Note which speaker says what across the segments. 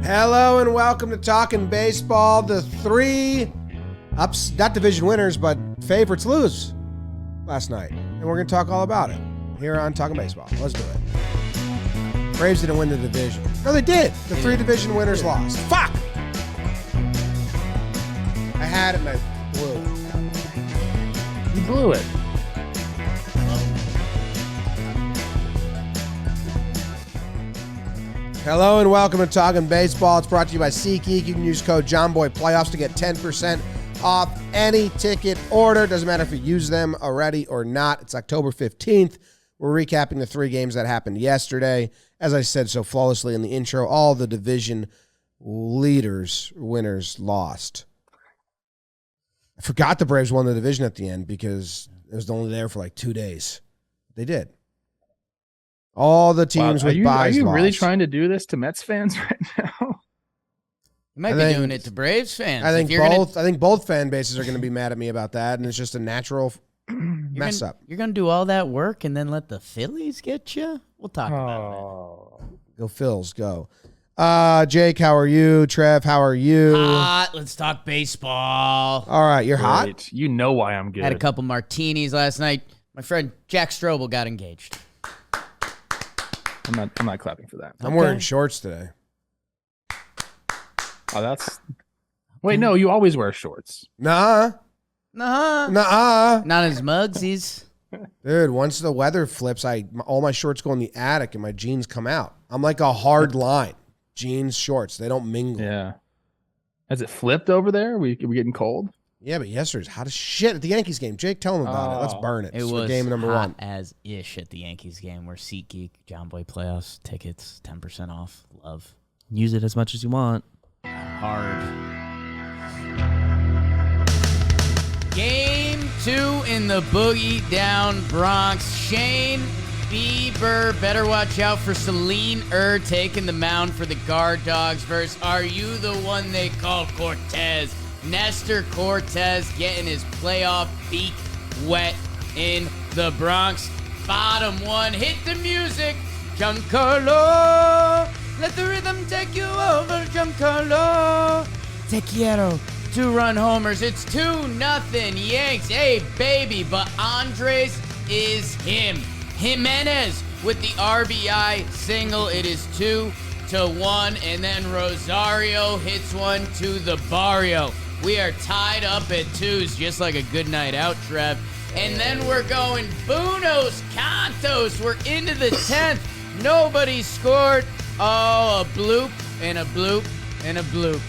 Speaker 1: Hello and welcome to Talkin' Baseball. The three not division winners, but favorites lose last night. And we're going to talk all about it here on Talkin' Baseball. Let's do it. Braves didn't win the division. No, they did. The three division winners lost. Fuck! I had it and I blew it.
Speaker 2: You blew it.
Speaker 1: Hello and welcome to Talkin' Baseball. It's brought to you by SeatGeek. You can use code JOHNBOYPlayoffs to get 10% off any ticket order. Doesn't matter if you use them already or not. It's October 15th. We're recapping the three games that happened yesterday. As I said so flawlessly in the intro, all the division winners lost. I forgot the Braves won the division at the end because it was only there for like 2 days. They did. All the teams with buys.
Speaker 2: Are you
Speaker 1: lost.
Speaker 2: really trying to do this to Mets fans right now?
Speaker 3: You might be doing it to Braves fans.
Speaker 1: I think both fan bases are going to be mad at me about that, and it's just a natural mess up.
Speaker 3: You're going to do all that work and then let the Phillies get you? We'll talk about it.
Speaker 1: Go Phils, go. Jake, how are you? Trev, how are you?
Speaker 3: Hot. Let's talk baseball.
Speaker 1: All right, you're
Speaker 2: Great.
Speaker 1: hot?
Speaker 2: You know why I'm good.
Speaker 3: Had a couple martinis last night. My friend Jack Strobel got engaged.
Speaker 2: I'm not clapping for that.
Speaker 1: I'm wearing shorts today.
Speaker 2: Oh, that's... Wait, no, you always wear shorts.
Speaker 1: Nuh-uh.
Speaker 3: Not as Mugsies.
Speaker 1: Dude, once the weather flips, all my shorts go in the attic and my jeans come out. I'm like a hard line. Jeans, shorts, they don't mingle.
Speaker 2: Yeah. Has it flipped over there? Are we getting cold?
Speaker 1: Yeah, but yesterday's hot as shit at the Yankees game. Jake, tell them about it. Let's burn it.
Speaker 3: It
Speaker 1: for
Speaker 3: was
Speaker 1: game number
Speaker 3: hot
Speaker 1: one.
Speaker 3: as ish at the Yankees game. We're SeatGeek, John Boy Playoffs, tickets, 10% off. Love.
Speaker 4: Use it as much as you want.
Speaker 3: Hard. Game 2 in the Boogie Down Bronx. Shane Bieber, better watch out for Celine taking the mound for the Guard Dogs versus Are You the One They Call Cortez? Nestor Cortez getting his playoff beak wet in the Bronx. Bottom one, hit the music. Giancarlo, let the rhythm take you over. Giancarlo, te quiero. 2-run homers. It's 2-0 Yanks. Hey, baby, but Andres is him. Jimenez with the RBI single. It is 2-1, and then Rosario hits one to the barrio. We are tied up at 2s, just like a good night out, Trev. And then we're going Buenos Cantos. We're into the 10th. Nobody scored. Oh, a bloop and a bloop and a bloop.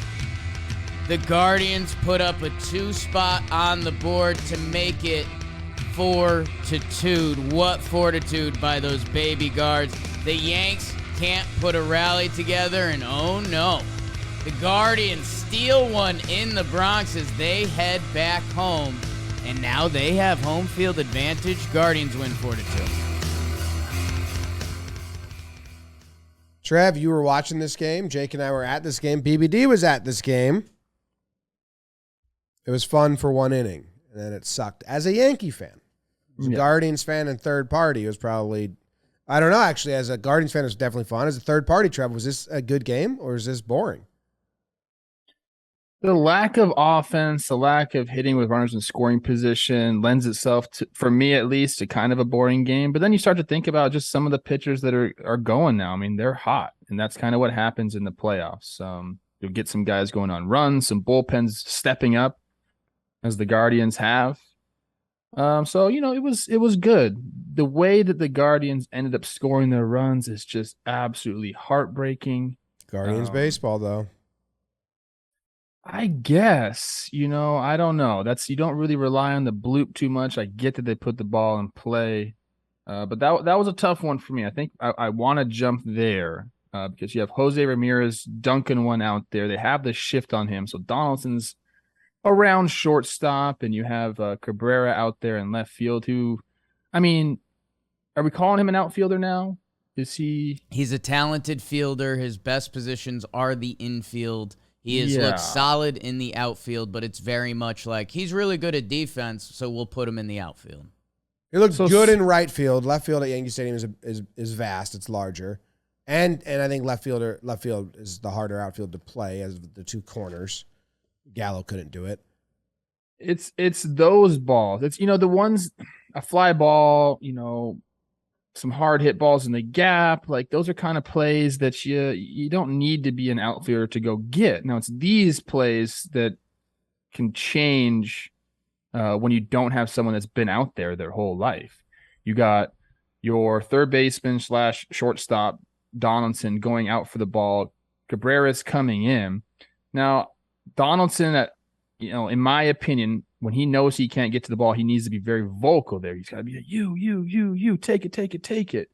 Speaker 3: The Guardians put up a 2-spot on the board to make it 4-2. What fortitude by those baby Guards. The Yanks can't put a rally together, and oh no. The Guardians steal one in the Bronx as they head back home. And now they have home field advantage. Guardians win 4-2.
Speaker 1: Trev, you were watching this game. Jake and I were at this game. BBD was at this game. It was fun for one inning, and then it sucked. As a Yankee fan, as a Guardians fan and third party, it was probably, I don't know, actually, as a Guardians fan, it was definitely fun. As a third party, Trev, was this a good game, or is this boring?
Speaker 2: The lack of offense, the lack of hitting with runners in scoring position lends itself to, for me at least, to kind of a boring game. But then you start to think about just some of the pitchers that are going now. I mean, they're hot, and that's kind of what happens in the playoffs. You'll get some guys going on runs, some bullpens stepping up, as the Guardians have. So, it was good. The way that the Guardians ended up scoring their runs is just absolutely heartbreaking.
Speaker 1: Guardians baseball, though.
Speaker 2: I guess, I don't know. You don't really rely on the bloop too much. I get that they put the ball in play. But that was a tough one for me. I think I want to jump there because you have Jose Ramirez dunking one out there. They have the shift on him. So Donaldson's around shortstop, and you have Cabrera out there in left field who, are we calling him an outfielder now? Is he?
Speaker 3: He's a talented fielder. His best positions are the infield. He has looked solid in the outfield, but it's very much like he's really good at defense, so we'll put him in the outfield.
Speaker 1: He looks good in right field. Left field at Yankee Stadium is vast. It's larger. And I think left field is the harder outfield to play as the two corners. Gallo couldn't do it.
Speaker 2: It's those balls. It's the ones, a fly ball, some hard hit balls in the gap. Like those are kind of plays that you don't need to be an outfielder to go get. Now it's these plays that can change when you don't have someone that's been out there their whole life. You got your third baseman / shortstop Donaldson going out for the ball. Cabrera's coming in. Now Donaldson, in my opinion, when he knows he can't get to the ball, he needs to be very vocal there. He's got to be like, you, take it.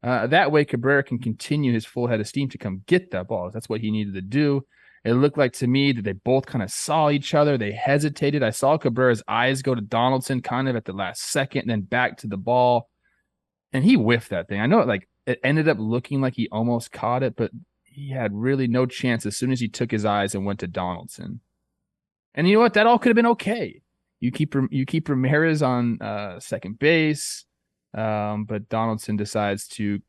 Speaker 2: That way, Cabrera can continue his full head of steam to come get that ball. That's what he needed to do. It looked like to me that they both kind of saw each other. They hesitated. I saw Cabrera's eyes go to Donaldson kind of at the last second, and then back to the ball. And he whiffed that thing. I know it ended up looking like he almost caught it, but he had really no chance as soon as he took his eyes and went to Donaldson. And you know what? That all could have been okay. You keep Ramirez on second base, but Donaldson decides to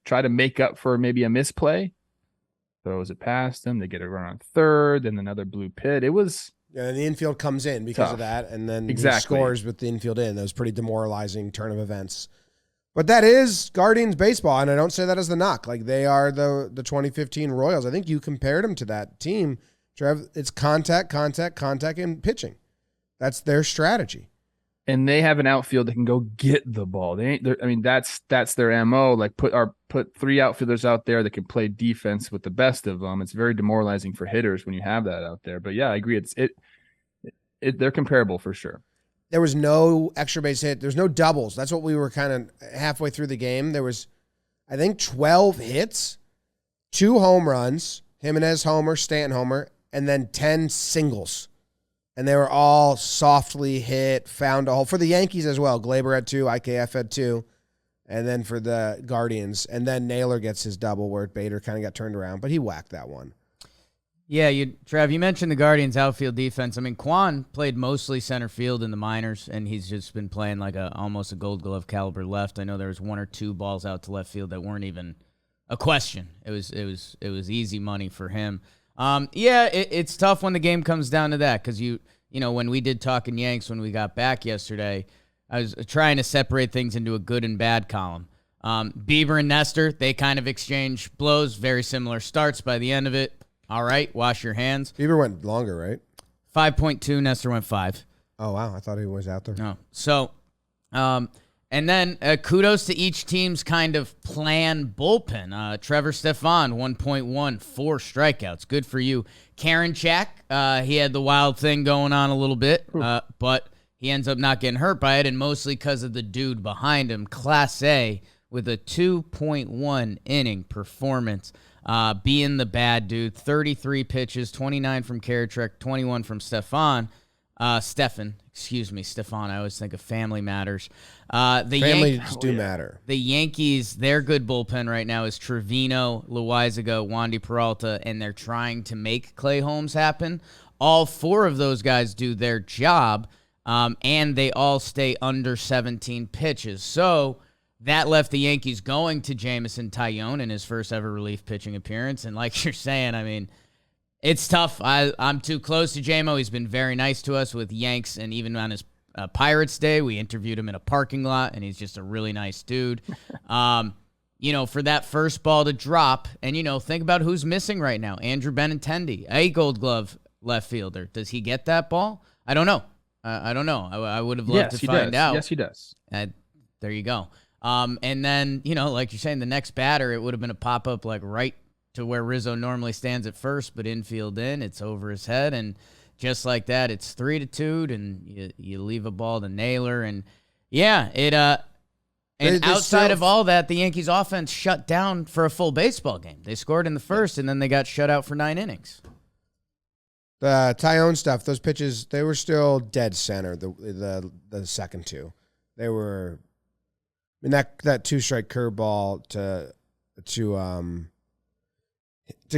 Speaker 2: try to make up for maybe a misplay. Throws it past him. They get a run on third, then another blue pit. It was
Speaker 1: and the infield comes in because
Speaker 2: tough.
Speaker 1: of that, and then
Speaker 2: Exactly.
Speaker 1: he scores with the infield in. That was pretty demoralizing turn of events. But that is Guardians baseball, and I don't say that as the knock. Like they are the 2015 Royals. I think you compared them to that team, Trev. It's contact, and pitching. That's their strategy.
Speaker 2: And they have an outfield that can go get the ball. That's their MO. Like put three outfielders out there that can play defense with the best of them. It's very demoralizing for hitters when you have that out there. But yeah, I agree. They're comparable for sure.
Speaker 1: There was no extra base hit. There's no doubles. That's what we were kind of halfway through the game. There was, I think, 12 hits, 2 home runs, Jimenez homer, Stanton homer, and then 10 singles. And they were all softly hit, found a hole. For the Yankees as well, Glaber had 2, IKF had 2, and then for the Guardians. And then Naylor gets his double where Bader kind of got turned around, but he whacked that one.
Speaker 3: Yeah, Trev, you mentioned the Guardians' outfield defense. I mean, Kwan played mostly center field in the minors, and he's just been playing like almost a Gold Glove caliber left. I know there was 1 or 2 balls out to left field that weren't even a question. It was easy money for him. It's tough when the game comes down to that because when we did Talkin' Yanks when we got back yesterday, I was trying to separate things into a good and bad column. Bieber and Nestor, they kind of exchange blows, very similar starts by the end of it. All right, wash your hands.
Speaker 1: Bieber went longer, right?
Speaker 3: 5.2, Nestor went 5.
Speaker 1: Oh, wow. I thought he was out there.
Speaker 3: No. So, and then kudos to each team's kind of plan bullpen. Trevor Stefan, 1.1, 4 strikeouts. Good for you. Karen Chak, he had the wild thing going on a little bit, but he ends up not getting hurt by it, and mostly because of the dude behind him, Clase, with a 2.1 inning performance. Being the bad dude, 33 pitches, 29 from Karatrek, 21 from Stefan. Stefan. I always think of Family Matters.
Speaker 1: Families do matter.
Speaker 3: The Yankees, their good bullpen right now is Trevino, Loaizaga, Wandy Peralta, and they're trying to make Clay Holmes happen. All 4 of those guys do their job, and they all stay under 17 pitches. So that left the Yankees going to Jameson Taillon in his first ever relief pitching appearance. And like you're saying, I mean, it's tough. I'm too close to JMO. He's been very nice to us with Yanks, and even on his Pirates Day, we interviewed him in a parking lot, and he's just a really nice dude. For that first ball to drop, and, think about who's missing right now. Andrew Benintendi, a Gold Glove left fielder. Does he get that ball? I don't know. I don't know. I would have loved to find out.
Speaker 2: Yes, he does.
Speaker 3: There you go. And then, like you're saying, the next batter, it would have been a pop-up like right to where Rizzo normally stands at first, but infield in, it's over his head. And just like that, it's 3-2, and you leave a ball to Naylor. And yeah, outside of all that, the Yankees offense shut down for a full baseball game. They scored in the first, and then they got shut out for 9 innings.
Speaker 1: The Taillon stuff, those pitches, they were still dead center, the second 2. They were, that 2-strike curveball to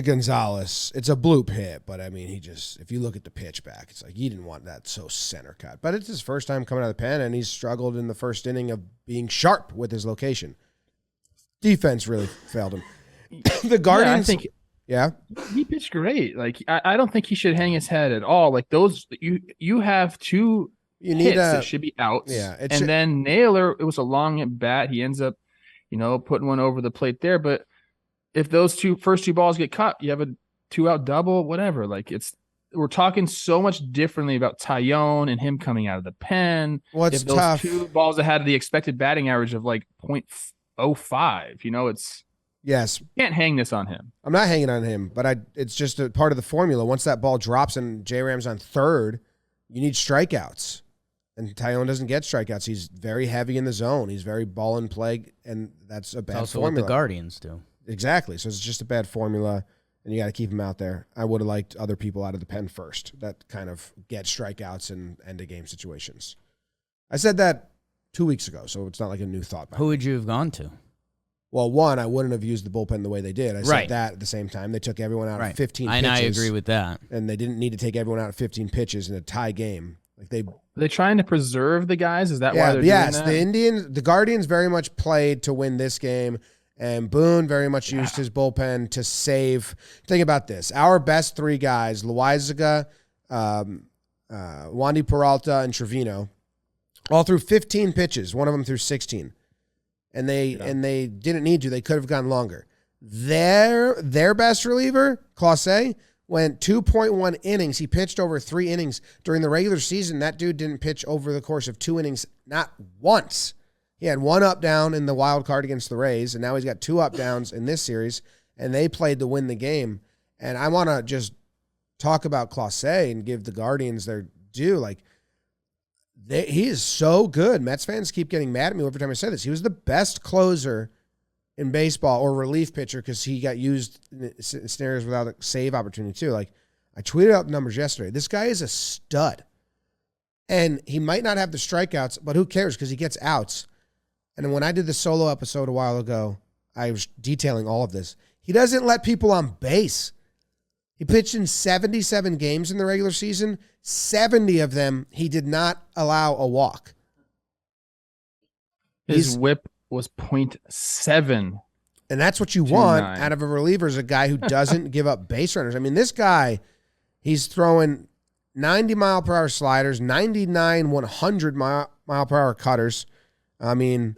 Speaker 1: Gonzalez, it's a bloop hit, but I mean, if you look at the pitch back, it's like, he didn't want that so center cut. But it's his first time coming out of the pen, and he's struggled in the first inning of being sharp with his location. Defense really failed him. The Guardians,
Speaker 2: I think
Speaker 1: yeah,
Speaker 2: he pitched great. Like I don't think he should hang his head at all. Like those, you have two hits that should be outs.
Speaker 1: Yeah,
Speaker 2: and then Naylor, it was a long at bat. He ends up, putting one over the plate there. But if those first two balls get caught, you have a 2-out double, whatever. Like we're talking so much differently about Tyone and him coming out of the pen.
Speaker 1: What's
Speaker 2: if those
Speaker 1: tough?
Speaker 2: Two balls that had the expected batting average of like 0.05, it's.
Speaker 1: Yes.
Speaker 2: You can't hang this on him.
Speaker 1: I'm not hanging on him, but it's just a part of the formula. Once that ball drops and J-Ram's on third, you need strikeouts. And Tyone doesn't get strikeouts. He's very heavy in the zone. He's very ball in play, and that's a bad
Speaker 3: also
Speaker 1: formula.
Speaker 3: what the Guardians do.
Speaker 1: Exactly. So it's just a bad formula, and you got to keep him out there. I would have liked other people out of the pen first that kind of get strikeouts and end-of-game situations. I said that 2 weeks ago, so it's not like a new thought.
Speaker 3: Who would you have gone to?
Speaker 1: Well, one, I wouldn't have used the bullpen the way they did. I said that at the same time. They took everyone out of 15 pitches.
Speaker 3: And I agree with that.
Speaker 1: And they didn't need to take everyone out of 15 pitches in a tie game.
Speaker 2: Are they trying to preserve the guys? Is that why they're doing that?
Speaker 1: Yes, the Guardians very much played to win this game, and Boone very much used his bullpen to save. Think about this. Our best three guys, Loaizaga, Wandy Peralta, and Trevino, all threw 15 pitches. One of them threw 16. And they didn't need to. They could have gone longer. Their best reliever, Clase, went 2.1 innings. He pitched over 3 innings. During the regular season, that dude didn't pitch over the course of 2 innings, not once. He had 1 up-down in the wild card against the Rays, and now he's got 2 up-downs in this series, and they played to win the game. And I want to just talk about Clase and give the Guardians their due. Like, he is so good. Mets fans keep getting mad at me every time I say this. He was the best closer in baseball, or relief pitcher, because he got used in scenarios without a save opportunity too. Like, I tweeted out the numbers yesterday. This guy is a stud. And he might not have the strikeouts, but who cares, because he gets outs. And when I did the solo episode a while ago, I was detailing all of this. He doesn't let people on base. He pitched in 77 games in the regular season. 70 of them, he did not allow a walk.
Speaker 2: His whip was 0.7.
Speaker 1: And that's what you want out of a reliever, is a guy who doesn't give up base runners. I mean, this guy, he's throwing 90-mile-per-hour sliders, 99, 100-mile-per-hour cutters. I mean,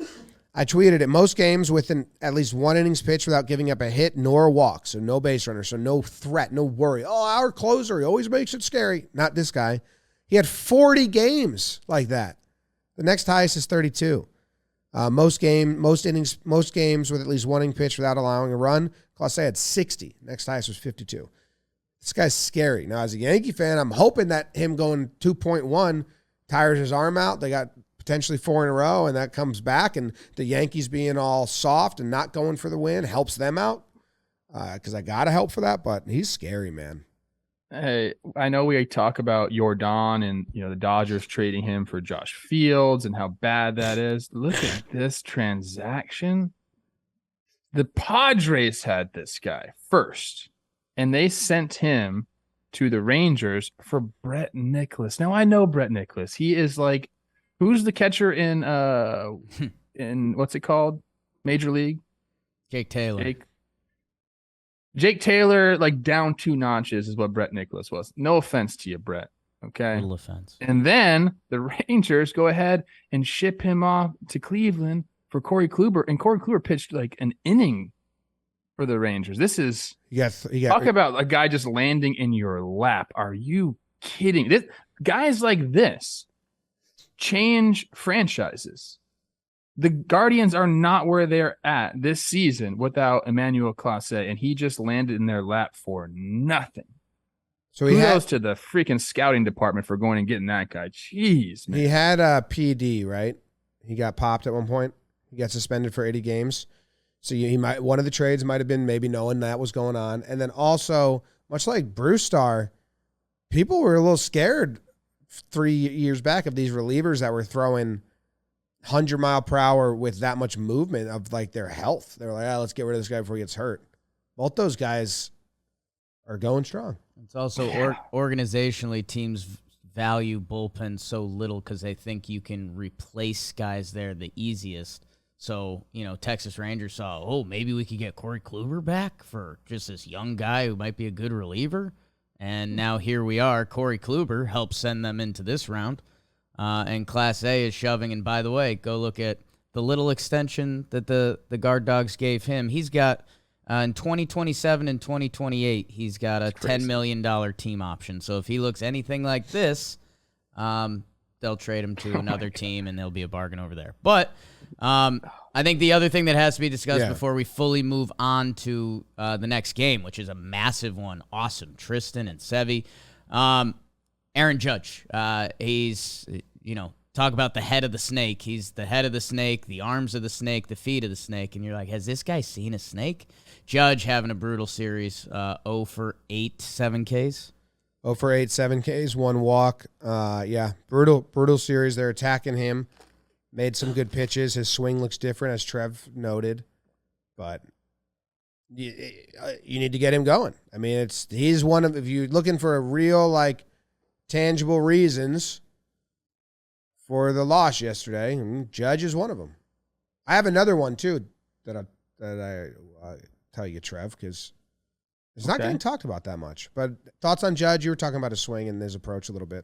Speaker 1: I tweeted it. Most games with at least 1 innings pitched without giving up a hit nor a walk. So no base runner. So no threat, no worry. Oh, our closer, he always makes it scary. Not this guy. He had 40 games like that. The next highest is 32. Most games with at least 1 inning pitch without allowing a run. Clase had 60. Next highest was 52. This guy's scary. Now, as a Yankee fan, I'm hoping that him going 2.1 tires his arm out. They got potentially 4 in a row, and that comes back, and the Yankees being all soft and not going for the win helps them out, because I got to help for that, but he's scary, man.
Speaker 2: Hey, I know we talk about Yordan and the Dodgers trading him for Josh Fields and how bad that is. Look at this transaction. The Padres had this guy first, and they sent him to the Rangers for Brett Nicholas. Now, I know Brett Nicholas. He is like, who's the catcher in what's it called? Major League?
Speaker 3: Jake Taylor.
Speaker 2: Jake Taylor, like down 2 notches is what Brett Nicholas was. No offense to you, Brett. Okay.
Speaker 3: Little offense.
Speaker 2: And then the Rangers go ahead and ship him off to Cleveland for Corey Kluber. And Corey Kluber pitched like an inning for the Rangers. This is talk about a guy just landing in your lap. Are you kidding? Guys like this change franchises. The Guardians are not where they're at this season without Emmanuel Clase, and he just landed in their lap for nothing. So he goes to the freaking scouting department for going and getting that guy. Jeez, man.
Speaker 1: He had a PD, right? He got popped at one point. He got suspended for 80 games. So one of the trades might have been maybe knowing that was going on. And then also, much like Brewstar, people were a little scared 3 years back of these relievers that were throwing 100-mile-per-hour with that much movement of like their health. They were like, let's get rid of this guy before he gets hurt. Both those guys are going strong.
Speaker 3: It's also organizationally, teams value bullpen so little because they think you can replace guys there the easiest. So, Texas Rangers saw, maybe we could get Corey Kluber back for just this young guy who might be a good reliever. And now here we are. Corey Kluber helped send them into this round. And Clase is shoving. And by the way, go look at the little extension that the guard dogs gave him. He's got, in 2027 and 2028, he's got a $10 million team option. So if he looks anything like this, they'll trade him to another team, and there'll be a bargain over there. But I think the other thing that has to be discussed before we fully move on to the next game, which is a massive one, awesome, Tristan and Sevy. Aaron Judge, he's, talk about the head of the snake. He's the head of the snake, the arms of the snake, the feet of the snake. And you're like, has this guy seen a snake? Judge having a brutal series, 0 for 8, 7 Ks.
Speaker 1: 0 for 8, 7 Ks, 1 walk. Brutal series. They're attacking him. Made some good pitches. His swing looks different, as Trev noted. But you need to get him going. I mean, he's one of, if you're looking for a real, tangible reasons for the loss yesterday, Judge is one of them. I have another one, too, that I tell you, Trev, because it's not getting talked about that much. But thoughts on Judge? You were talking about his swing and his approach a little bit.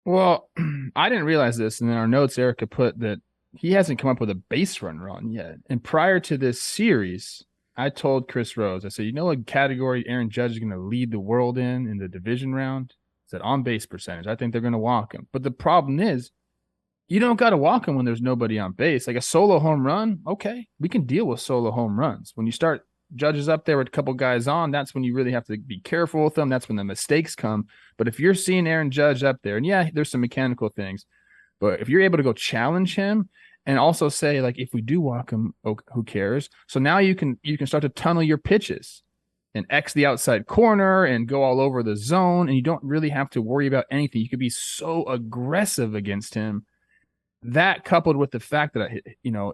Speaker 2: Well, I didn't realize this, and in our notes, Erica put that he hasn't come up with a base run yet. And prior to this series, I told Chris Rose, I said, what category Aaron Judge is going to lead the world in the division round? I said, on base percentage. I think they're going to walk him. But the problem is, you don't got to walk him when there's nobody on base. Like a solo home run, okay, we can deal with solo home runs. When you start Judges up there with a couple guys on, that's when you really have to be careful with them. That's when the mistakes come. But if you're seeing Aaron Judge up there, and there's some mechanical things, but if you're able to go challenge him and also say, if we do walk him, who cares? So now you can start to tunnel your pitches and X the outside corner and go all over the zone, and you don't really have to worry about anything. You could be so aggressive against him. That coupled with the fact that,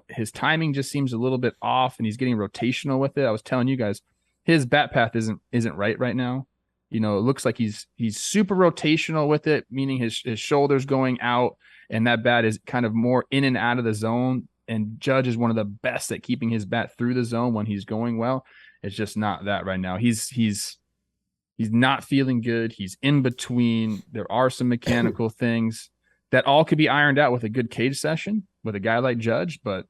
Speaker 2: his timing just seems a little bit off and he's getting rotational with it. I was telling you guys, his bat path isn't right now. It looks like he's super rotational with it, meaning his shoulders going out, and that bat is kind of more in and out of the zone. And Judge is one of the best at keeping his bat through the zone when he's going well. It's just not that right now. He's not feeling good. He's in between. There are some mechanical things that all could be ironed out with a good cage session with a guy like Judge. But,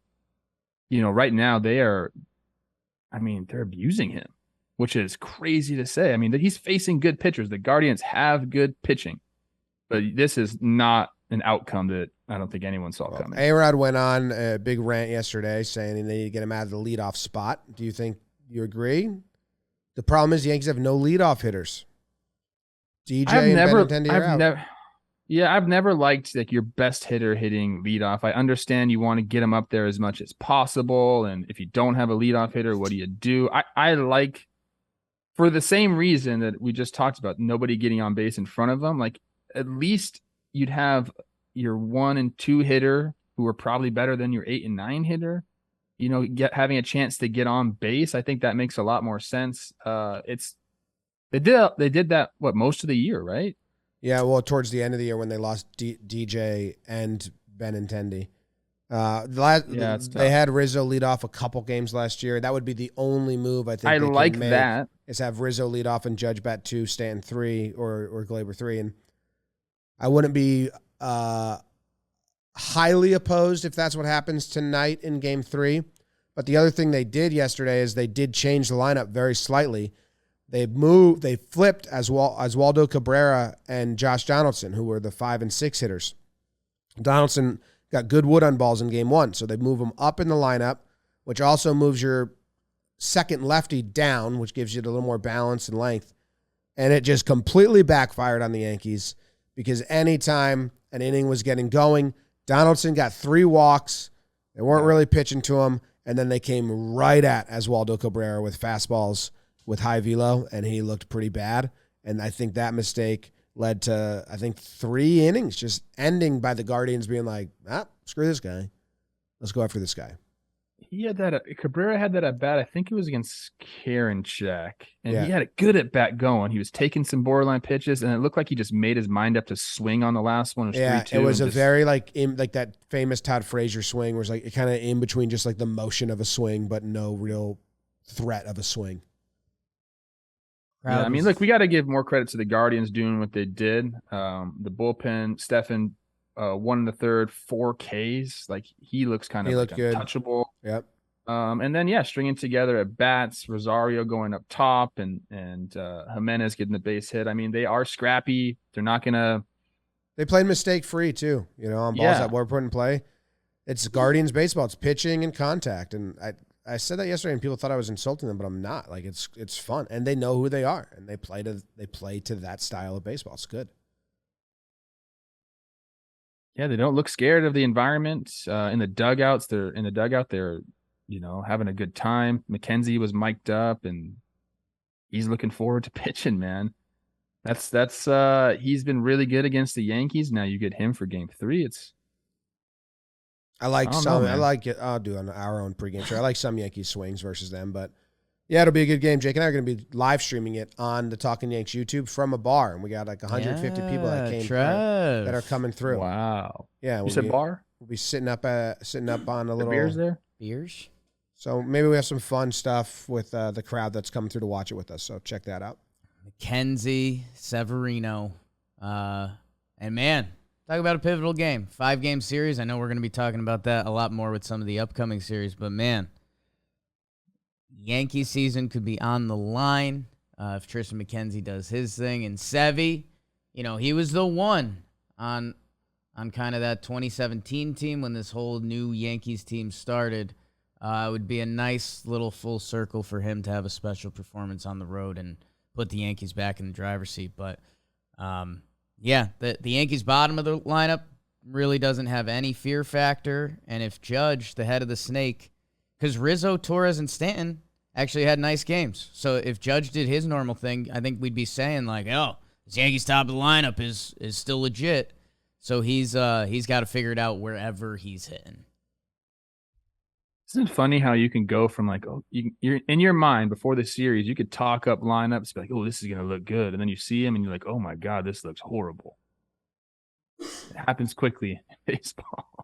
Speaker 2: right now they're abusing him, which is crazy to say. I mean, that he's facing good pitchers. The Guardians have good pitching, but this is not an outcome that I don't think anyone saw coming.
Speaker 1: A-Rod went on a big rant yesterday saying they need to get him out of the leadoff spot. Do you think you agree? The problem is the Yankees have no leadoff hitters. DJ and Benintendi are out.
Speaker 2: I've never liked your best hitter hitting leadoff. I understand you want to get him up there as much as possible, and if you don't have a leadoff hitter, what do you do? I like, for the same reason that we just talked about, nobody getting on base in front of them. At least you'd have your 1 and 2 hitter who are probably better than your 8 and 9 hitter. Having a chance to get on base. I think that makes a lot more sense. They did that most of the year, right?
Speaker 1: Yeah, well, towards the end of the year when they lost DJ and Benintendi. They had Rizzo lead off a couple games last year. That would be the only move I think
Speaker 2: I like
Speaker 1: can make,
Speaker 2: that.
Speaker 1: is have Rizzo lead off and Judge bat 2, Stanton 3, or Glaber 3. And I wouldn't be highly opposed if that's what happens tonight in Game 3. But the other thing they did yesterday is they did change the lineup very slightly. They flipped Oswaldo Cabrera and Josh Donaldson, who were the 5 and 6 hitters. Donaldson got good wood on balls in Game 1, so they move him up in the lineup, which also moves your second lefty down, which gives you a little more balance and length. And it just completely backfired on the Yankees because anytime an inning was getting going, Donaldson got 3 walks. They weren't really pitching to him, and then they came right at Oswaldo Cabrera with fastballs with high velo, and he looked pretty bad. And I think that mistake led to, 3 innings just ending by the Guardians being like, screw this guy. Let's go after this guy.
Speaker 2: he had that. Cabrera had that at bat. I think it was against Karinchak, and
Speaker 1: Yeah.
Speaker 2: he had a good at bat going. He was taking some borderline pitches, and it looked like he just made his mind up to swing on the last one. It was
Speaker 1: Yeah,
Speaker 2: 3-2,
Speaker 1: it was
Speaker 2: and
Speaker 1: a very like that famous Todd Frazier swing, where it's like kind of in between, just like the motion of a swing, but no real threat of a swing.
Speaker 2: Yeah, I mean, look, we got to give more credit to the Guardians doing what they did. The bullpen, Stefan, 1 1/3, 4 Ks. Like he looks kind of
Speaker 1: looked good.
Speaker 2: untouchable.
Speaker 1: Yep.
Speaker 2: And then stringing together at bats, Rosario going up top, and Jimenez getting the base hit. I mean, they are scrappy. They're not gonna.
Speaker 1: They played mistake free too. On balls that were put in play. It's Guardians baseball. It's pitching and contact, and I said that yesterday, and people thought I was insulting them, but I'm not. Like it's fun, and they know who they are, and they play to that style of baseball. It's good.
Speaker 2: Yeah, they don't look scared of the environment. In the dugouts, they're having a good time. McKenzie was mic'd up, and he's looking forward to pitching, man. That's he's been really good against the Yankees. Now you get him for Game 3.
Speaker 1: I like it. I'll do our own pregame show. I like some Yankees swings versus them, but yeah, it'll be a good game. Jake and I are going to be live streaming it on the Talkin Yanks YouTube from a bar, and we got like 150 people that are coming through.
Speaker 2: Wow.
Speaker 1: Yeah,
Speaker 2: you said bar?
Speaker 1: We'll be sitting up on a little
Speaker 2: beers there.
Speaker 3: Beers.
Speaker 1: So maybe we have some fun stuff with the crowd that's coming through to watch it with us. So check that out.
Speaker 3: McKenzie, Severino, and man. Talk about a pivotal game. 5-game series. I know we're going to be talking about that a lot more with some of the upcoming series, but man, Yankee season could be on the line if Tristan McKenzie does his thing. And Sevy, he was the one on kind of that 2017 team when this whole new Yankees team started. It would be a nice little full circle for him to have a special performance on the road and put the Yankees back in the driver's seat. But, yeah, the Yankees' bottom of the lineup really doesn't have any fear factor. And if Judge, the head of the snake, because Rizzo, Torres, and Stanton actually had nice games. So if Judge did his normal thing, I think we'd be saying like, oh, this Yankees' top of the lineup is still legit. So he's got to figure it out wherever he's hitting.
Speaker 2: Isn't it funny how you can go from like, you're in your mind before the series, you could talk up lineups, be like, oh, this is going to look good. And then you see him and you're like, oh my God, this looks horrible. It happens quickly in baseball.